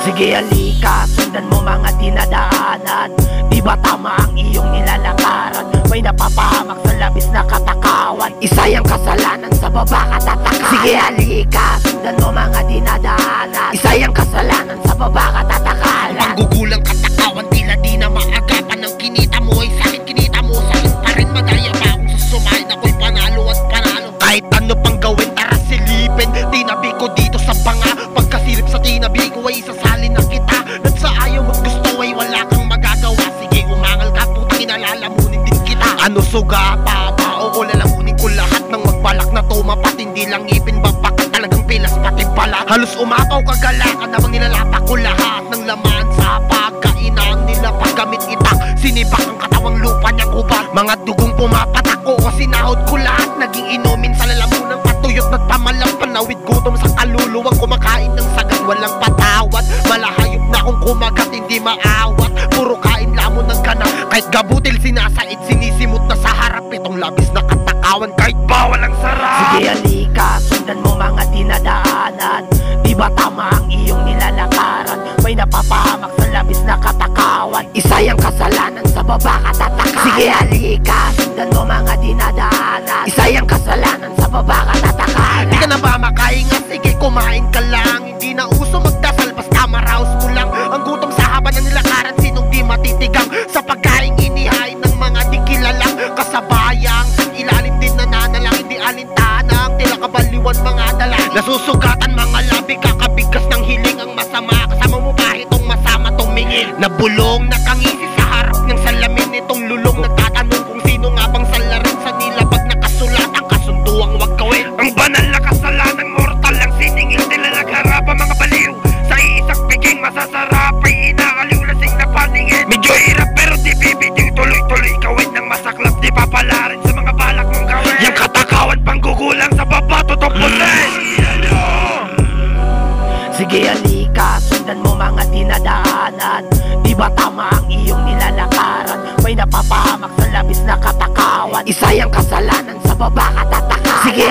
Sige halika, sundan mo mga dinadaanan. Di ba tama ang iyong nilalakaran? May napapahamak sa labis na katakawan. Isa yung kasalanan, sa baba ka tatakalan. Sige halika, sundan mo mga dinadaanan. Isa yung kasalanan, sa baba ka tatakalan. Panggugulang katakawan, tila di na maagapan. Ang kinita mo ay sakit, kinita mo sakit pa rin. Madaya pa akong susumahin, ako'y panalo at panalo. Kahit ano pang gawin, tara silipin. Tinabi ko dito sa panga. Pagkasilip sa tinabi ko ay isasalin na kita. At sa ayaw at gusto ay wala kang magagawa. Sige umangal ka, putang inalalamunin din kita. Ano suga pa ba? Oo, lalamunin ko lahat ng magbalak na tumapat. Hindi lang ipin babakat, talagang pilas pati balat. Halos umapaw kagalakan habang nilalapak ko lahat ng laman sa pagkainang nila. Paggamit itak, sinibak ang katawang lupa niyang hubad. Mga dugong pumapatak ko o sinahod ko lahat. Naging inumin sa lalamunan, patuyot na't pamalang. Panawid gutom sa kaluluwang kumakain ng sagat, walang patawad. Malahayop na akong kumagat, hindi maawat. Puro kain lamon ng ganap. Kahit gabutil sinasait, sinisimot na sa harap. Itong labis na katakawan, kahit bawal ang sarap. Sige halika, sundan mo mga dinadaanan. Di ba tama ang iyong nilalakaran? May napapahamak sa labis na katakawan. Isa yung kasalanan, sa baba ka tatakalan. Sige halika, sundan mo mga dinadaanan. Isa yung kasalanan, sa baba ka tatakalan. Di ka na ba makahinga? Sige kumain ka lang. Hindi na uso magdasal, basta maraos mo lang. Ang gutom sa haba ng nilakaran, sinong di matitigang sa pagkaing inihain ng mga di kilalang kasabayang. Sa ilalim din nananalang, hindi alintanang tila kabaliwan mga dala. Nasusugatan mga labi, kakabigas ng hiling. Ang masama, kasama mo ba itong masama tumingin? Nabulong, nakangisi sa harap ng salamin. Itong lulong, nagtatanong kung sino nga bang salarin. Sa nilabag na kasulat, ang kasunduang wag gawin. Ang banal na kasalanang mortal ang siningil nila. Nagharap ang mga baliw sa iisang piging masasarap. Ay inaaliw lasing na paningin. Medyo hirap pero di bibitiw, tuloy-tuloy gawin ng masaklap. Di papalarin sa mga balak mong gawin. Yang katakawan panggugulang sa baba, tutupusin. Sige halika, sundan mo mga dinadaanan. Di ba tama ang iyong nilalakaran? May napapahamak sa labis na katakawan. Isa yung kasalanan, sa baba ka tatakalan. Sige